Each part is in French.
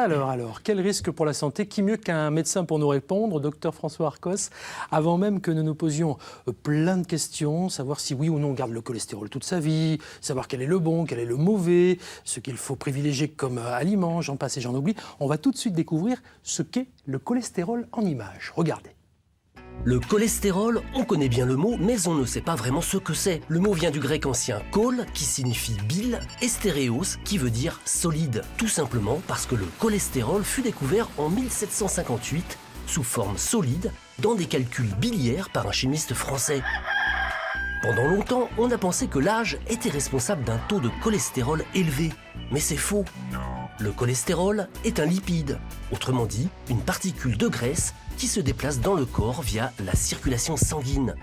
Alors, quel risque pour la santé? Qui mieux qu'un médecin pour nous répondre, docteur François Arcos, avant même que nous nous posions plein de questions, savoir si oui ou non on garde le cholestérol toute sa vie, savoir quel est le bon, quel est le mauvais, ce qu'il faut privilégier comme aliment, j'en passe et j'en oublie. On va tout de suite découvrir ce qu'est le cholestérol en images. Regardez. Le cholestérol, on connaît bien le mot, mais on ne sait pas vraiment ce que c'est. Le mot vient du grec ancien chol, qui signifie bile, et stéréos, qui veut dire solide. Tout simplement parce que le cholestérol fut découvert en 1758, sous forme solide, dans des calculs biliaires par un chimiste français. Pendant longtemps, on a pensé que l'âge était responsable d'un taux de cholestérol élevé. Mais c'est faux. Le cholestérol est un lipide, autrement dit, une particule de graisse qui se déplace dans le corps via la circulation sanguine.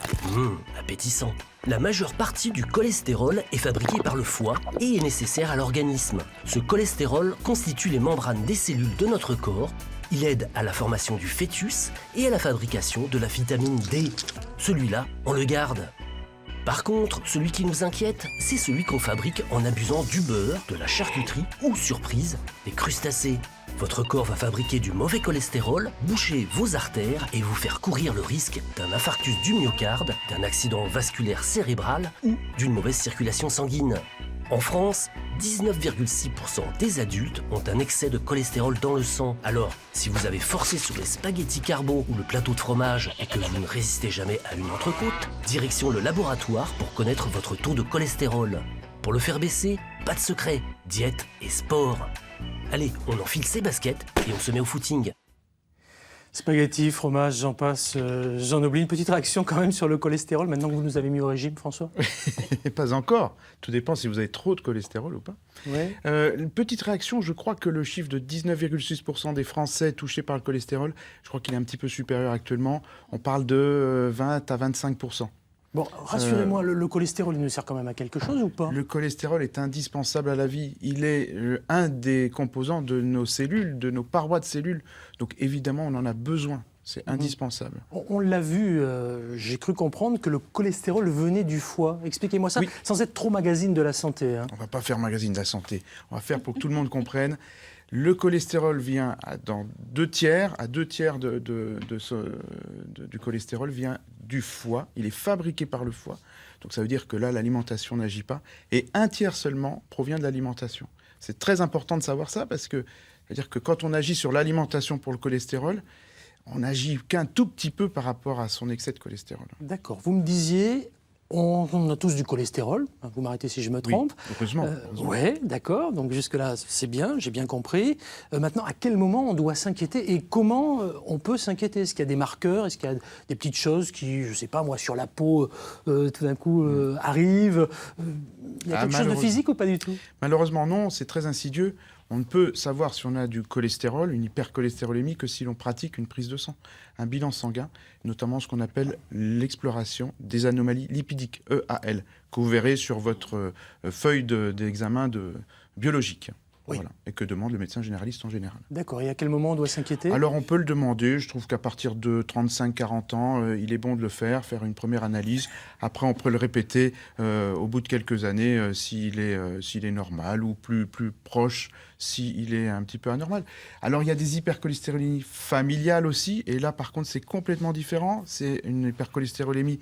Appétissant. La majeure partie du cholestérol est fabriquée par le foie et est nécessaire à l'organisme. Ce cholestérol constitue les membranes des cellules de notre corps. Il aide à la formation du fœtus et à la fabrication de la vitamine D. Celui-là, on le garde. Par contre, celui qui nous inquiète, c'est celui qu'on fabrique en abusant du beurre, de la charcuterie ou, surprise, des crustacés. Votre corps va fabriquer du mauvais cholestérol, boucher vos artères et vous faire courir le risque d'un infarctus du myocarde, d'un accident vasculaire cérébral ou d'une mauvaise circulation sanguine. En France, 19,6% des adultes ont un excès de cholestérol dans le sang. Alors, si vous avez forcé sur les spaghettis carbo ou le plateau de fromage et que vous ne résistez jamais à une entrecôte, direction le laboratoire pour connaître votre taux de cholestérol. Pour le faire baisser, pas de secret, diète et sport. Allez, on enfile ses baskets et on se met au footing. Spaghetti, fromage, j'en passe, j'en oublie. Une petite réaction quand même sur le cholestérol, maintenant que vous nous avez mis au régime, François? Pas encore. Tout dépend si vous avez trop de cholestérol ou pas. Ouais. Une petite réaction, je crois que le chiffre de 19,6% des Français touchés par le cholestérol, je crois qu'il est un petit peu supérieur actuellement. On parle de 20 à 25%. Bon, rassurez-moi, le cholestérol, il nous sert quand même à quelque chose ou pas? Le cholestérol est indispensable à la vie. Il est un des composants de nos cellules, de nos parois de cellules. Donc évidemment, on en a besoin. C'est indispensable. On l'a vu, j'ai cru comprendre que le cholestérol venait du foie. Expliquez-moi ça, Oui. sans être trop magazine de la santé. Hein. On ne va pas faire magazine de la santé. On va faire pour que tout le monde comprenne. Le cholestérol vient dans deux tiers du cholestérol vient du foie. Il est fabriqué par le foie. Donc ça veut dire que là, l'alimentation n'agit pas. Et un tiers seulement provient de l'alimentation. C'est très important de savoir ça parce que, c'est-à-dire que quand on agit sur l'alimentation pour le cholestérol, on n'agit qu'un tout petit peu par rapport à son excès de cholestérol. D'accord. Vous me disiez, on a tous du cholestérol. Vous m'arrêtez si je me trompe. Oui, heureusement. Oui, d'accord. Donc jusque-là, c'est bien, j'ai bien compris. Maintenant, à quel moment on doit s'inquiéter et comment on peut s'inquiéter? Est-ce qu'il y a des marqueurs? Est-ce qu'il y a des petites choses qui, je ne sais pas, moi, sur la peau, tout d'un coup, arrivent? Il y a quelque chose de physique ou pas du tout? Malheureusement, non. C'est très insidieux. On ne peut savoir si on a du cholestérol, une hypercholestérolémie, que si l'on pratique une prise de sang, un bilan sanguin, notamment ce qu'on appelle l'exploration des anomalies lipidiques, EAL, que vous verrez sur votre feuille d'examen biologique. Oui. Voilà, et que demande le médecin généraliste en général. D'accord. Et à quel moment on doit s'inquiéter? Alors on peut le demander, je trouve qu'à partir de 35-40 ans, il est bon de le faire une première analyse. Après on peut le répéter au bout de quelques années s'il est normal ou plus proche s'il est un petit peu anormal. Alors il y a des hypercholestérolémies familiales aussi, et là par contre c'est complètement différent. C'est une hypercholestérolémie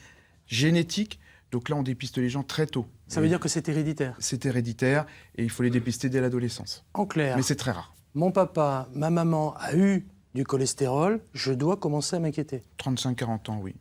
génétique. Donc là, on dépiste les gens très tôt. Ça veut dire que c'est héréditaire? C'est héréditaire et il faut les dépister dès l'adolescence. En clair, mais c'est très rare. Mon papa, ma maman a eu du cholestérol, je dois commencer à m'inquiéter. 35-40 ans, oui.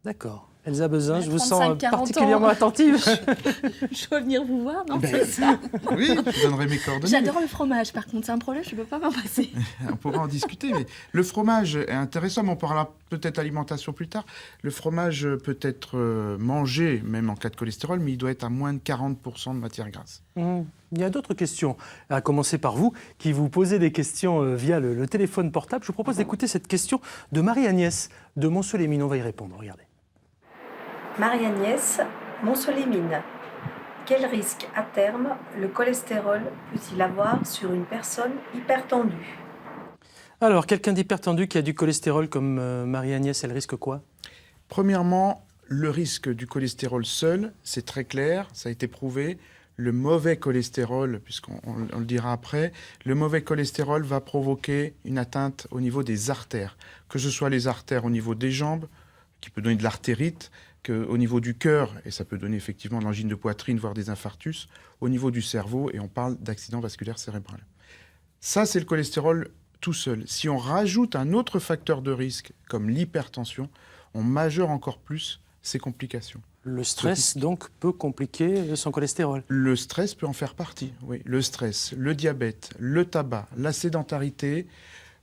D'accord. Elsa Bezin, je vous 35, sens 40 particulièrement attentive. Je dois venir vous voir, non? C'est ça. Oui, je donnerai mes coordonnées. J'adore le fromage, par contre, c'est un problème, je ne peux pas m'en passer. On pourra en discuter, mais le fromage est intéressant, mais on parlera peut-être alimentation plus tard. Le fromage peut être mangé, même en cas de cholestérol, mais il doit être à moins de 40% de matière grasse. Il y a d'autres questions, à commencer par vous, qui vous posez des questions via le téléphone portable. Je vous propose d'écouter cette question de Marie-Agnès de Montceau-les-Mines. On va y répondre, regardez. Marie-Agnès, Montceau-les-Mines. Quel risque à terme le cholestérol peut-il avoir sur une personne hypertendue? Alors, quelqu'un d'hypertendu qui a du cholestérol comme Marie-Agnès, elle risque quoi? Premièrement, le risque du cholestérol seul, c'est très clair, ça a été prouvé. le mauvais cholestérol, puisqu'on le dira après, le mauvais cholestérol va provoquer une atteinte au niveau des artères, que ce soit les artères au niveau des jambes, qui peut donner de l'artérite, au niveau du cœur, et ça peut donner effectivement de l'angine de poitrine, voire des infarctus, au niveau du cerveau, et on parle d'accident vasculaire cérébral. Ça, c'est le cholestérol tout seul. Si on rajoute un autre facteur de risque, comme l'hypertension, on majeure encore plus ces complications. Le stress, donc, peut compliquer son cholestérol. Le stress peut en faire partie, oui. Le stress, le diabète, le tabac, la sédentarité,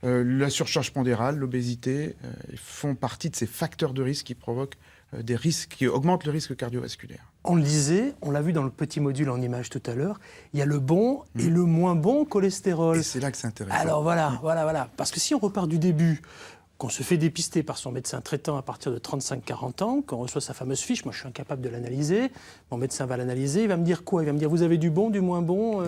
la surcharge pondérale, l'obésité, font partie de ces facteurs de risque qui provoquent des risques, qui augmentent le risque cardiovasculaire. On le disait, on l'a vu dans le petit module en image tout à l'heure, il y a le bon et le moins bon cholestérol. Et c'est là que c'est intéressant. Alors voilà. Parce que si on repart du début, qu'on se fait dépister par son médecin traitant à partir de 35-40 ans, qu'on reçoit sa fameuse fiche, moi je suis incapable de l'analyser, mon médecin va l'analyser, il va me dire quoi? Il va me dire vous avez du bon, du moins bon,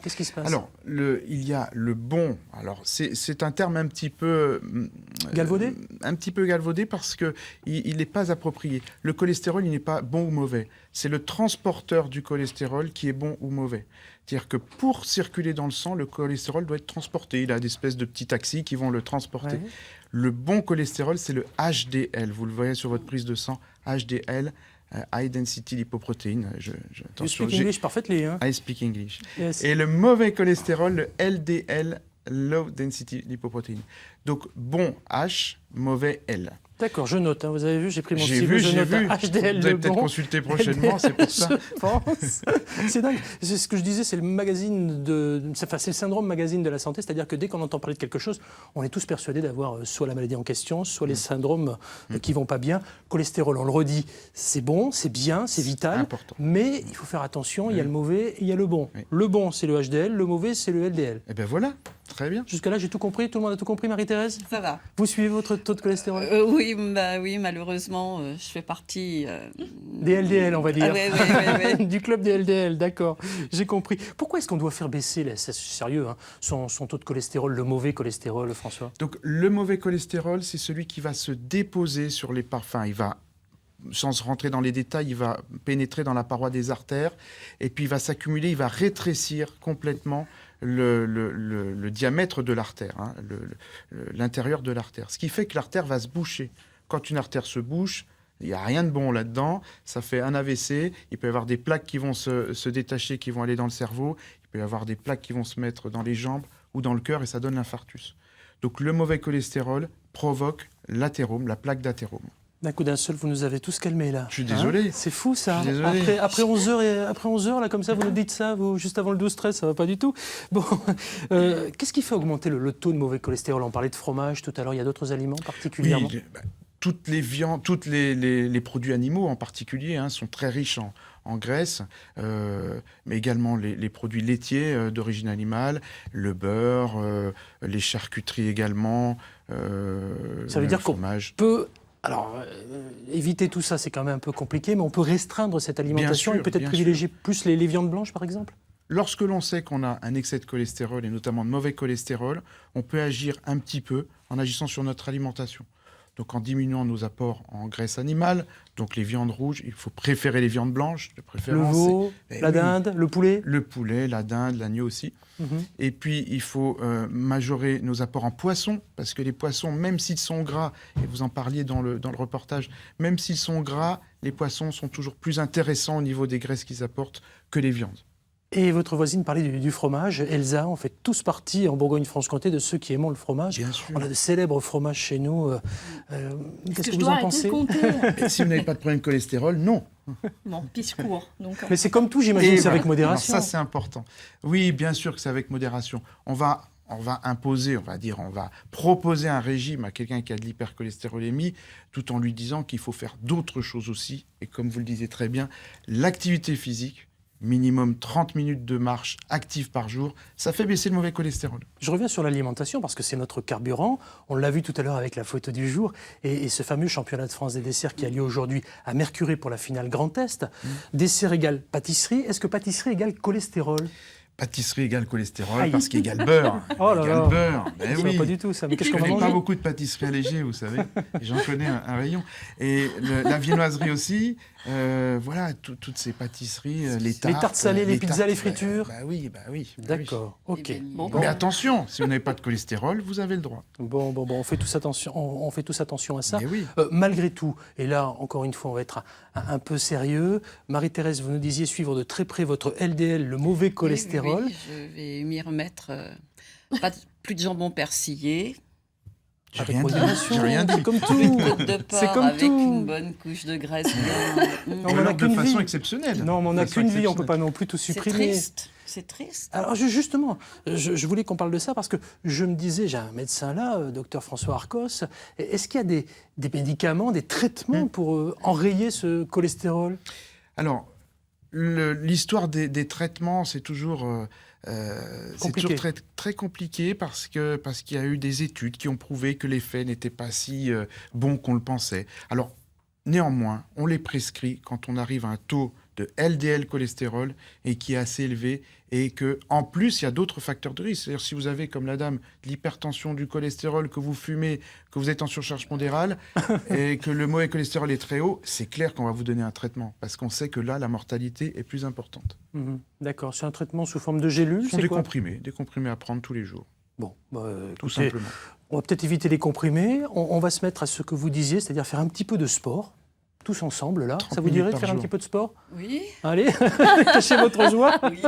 qu'est-ce qui se passe? Alors, il y a le bon, alors c'est un terme un petit peu... galvaudé? Un petit peu galvaudé parce qu'il n'est pas approprié. Le cholestérol, il n'est pas bon ou mauvais. C'est le transporteur du cholestérol qui est bon ou mauvais. C'est-à-dire que pour circuler dans le sang, le cholestérol doit être transporté. Il a des espèces de petits taxis qui vont le transporter. Ouais. Le bon cholestérol, c'est le HDL. Vous le voyez sur votre prise de sang, HDL, High Density Lipoprotein. You speak English perfectly, hein? I speak English. Yes. Et le mauvais cholestérol, le LDL, Low Density Lipoprotein. Donc bon H, mauvais L. D'accord, je note. Hein, vous avez vu, j'ai pris mon stylo, je note HDL. Vous allez peut-être consulter prochainement, c'est pour ça. Je pense. C'est dingue. C'est ce que je disais, c'est le magazine c'est le syndrome magazine de la santé, c'est-à-dire que dès qu'on entend parler de quelque chose, on est tous persuadés d'avoir soit la maladie en question, soit les syndromes qui vont pas bien. Cholestérol, on le redit, c'est bon, c'est bien, c'est vital, important. Mais il faut faire attention. Il y a le mauvais, et il y a le bon. Le bon, c'est le HDL, le mauvais, c'est le LDL. Et ben voilà. Très bien. Jusque-là, j'ai tout compris. Tout le monde a tout compris, Marie-Thérèse? Ça va. Vous suivez votre taux de cholestérol? Oui, malheureusement, je fais partie... Des LDL, on va dire. Ah, oui. Du club des LDL, d'accord. J'ai compris. Pourquoi est-ce qu'on doit faire baisser, là, c'est sérieux, hein, son taux de cholestérol, le mauvais cholestérol, François? Donc, le mauvais cholestérol, c'est celui qui va se déposer sur les parfums. Il va, sans rentrer dans les détails, il va pénétrer dans la paroi des artères et puis il va s'accumuler, il va rétrécir complètement le diamètre de l'artère, hein, l'intérieur de l'artère. Ce qui fait que l'artère va se boucher. Quand une artère se bouche, il n'y a rien de bon là-dedans, ça fait un AVC, il peut y avoir des plaques qui vont se détacher, qui vont aller dans le cerveau, il peut y avoir des plaques qui vont se mettre dans les jambes ou dans le cœur et ça donne l'infarctus. Donc le mauvais cholestérol provoque l'athérome, la plaque d'athérome. D'un coup d'un seul, vous nous avez tous calmés là. Je suis désolé. Hein, c'est fou ça. Je suis désolé. Après 11 heures, là, comme ça, vous nous dites ça, juste avant le 12-13, ça va pas du tout. Bon, qu'est-ce qui fait augmenter le taux de mauvais cholestérol? On parlait de fromage tout à l'heure, il y a d'autres aliments particulièrement? Oui, toutes les viandes, les produits animaux en particulier sont très riches en graisse, mais également les produits laitiers d'origine animale, le beurre, les charcuteries également, ça veut dire fromage. Qu'on peut... Alors, éviter tout ça, c'est quand même un peu compliqué, mais on peut restreindre cette alimentation et peut-être privilégier plus les viandes blanches, par exemple? Lorsque l'on sait qu'on a un excès de cholestérol, et notamment de mauvais cholestérol, on peut agir un petit peu en agissant sur notre alimentation. Donc en diminuant nos apports en graisse animale, donc les viandes rouges, il faut préférer les viandes blanches, de préférence. Le veau, la dinde, le poulet? Le poulet, la dinde, l'agneau aussi. Et puis, il faut majorer nos apports en poissons, parce que les poissons, même s'ils sont gras, et vous en parliez dans le reportage, même s'ils sont gras, les poissons sont toujours plus intéressants au niveau des graisses qu'ils apportent que les viandes. Et votre voisine parlait du fromage. Elsa, on fait tous partie en Bourgogne-Franche-Comté de ceux qui aiment le fromage. Bien sûr. On a de célèbres fromages chez nous. Qu'est-ce que vous en pensez? Si vous n'avez pas de problème de cholestérol, non. Bon, pisse court. Donc, Mais c'est comme tout, j'imagine, c'est avec modération. Alors ça, c'est important. Oui, bien sûr que c'est avec modération. On va imposer, on va proposer un régime à quelqu'un qui a de l'hypercholestérolémie, tout en lui disant qu'il faut faire d'autres choses aussi. Et comme vous le disiez très bien, l'activité physique, minimum 30 minutes de marche active par jour, ça fait baisser le mauvais cholestérol. Je reviens sur l'alimentation parce que c'est notre carburant. On l'a vu tout à l'heure avec la photo du jour et ce fameux championnat de France des desserts qui a lieu aujourd'hui à Mercurey pour la finale Grand Est. Dessert égale pâtisserie. Est-ce que pâtisserie égale cholestérol? Pâtisserie égale cholestérol parce qu'il égale beurre. Oh là là. Beurre. Ben Ça oui. va pas du tout ça. Mais qu'est-ce qu'on Je va connais manger? pas beaucoup de pâtisseries allégées, vous savez. J'en connais un rayon. Et la viennoiserie aussi. Voilà, toutes ces pâtisseries, les Les tartes. tartes salées, les pizzas, les tartes, fritures. Bah oui. D'accord, Les ok. beignets. Bon, Mais attention, si vous n'avez pas de cholestérol, vous avez le droit. bon, on fait tous attention, on fait tous attention à ça. Mais oui. Malgré tout, et là, encore une fois, on va être un peu sérieux. Marie-Thérèse, vous nous disiez suivre de très près votre LDL, le mauvais cholestérol. Oui, je vais m'y remettre. Plus de jambon persillé, J'ai Avec rien dit. modération, J'ai rien c'est dit. comme plus de tout. côte de C'est porc comme avec tout. une bonne couche de graisse bien. Non, Ou on alors a de qu'une façon vie. exceptionnelle. Non, mais on n'a De façon qu'une vie, on ne peut exceptionnelle. pas non plus tout C'est supprimer. triste. C'est triste. Alors justement, je voulais qu'on parle de ça parce que je me disais, j'ai un médecin là, docteur François Arcos, est-ce qu'il y a des médicaments, des traitements pour enrayer ce cholestérol? Alors, l'histoire des traitements, c'est toujours Compliqué. très, très compliqué parce qu'il y a eu des études qui ont prouvé que l'effet n'était pas si bon qu'on le pensait. Alors, néanmoins, on les prescrit quand on arrive à un taux de LDL cholestérol et qui est assez élevé et que en plus il y a d'autres facteurs de risque. C'est-à-dire si vous avez comme la dame de l'hypertension, du cholestérol, que vous fumez, que vous êtes en surcharge pondérale et que le mauvais cholestérol est très haut, c'est clair qu'on va vous donner un traitement parce qu'on sait que là la mortalité est plus importante. Mhm. D'accord, c'est un traitement sous forme de gélules, Ce sont c'est des quoi? comprimés à prendre tous les jours, Bon, tout écoutez, simplement. on va peut-être éviter les comprimés, on va se mettre à ce que vous disiez, c'est-à-dire faire un petit peu de sport, tous ensemble là. 30 Ça vous dirait minutes de par faire un jour. petit peu de sport? Oui, Allez, cachez votre joie. oui.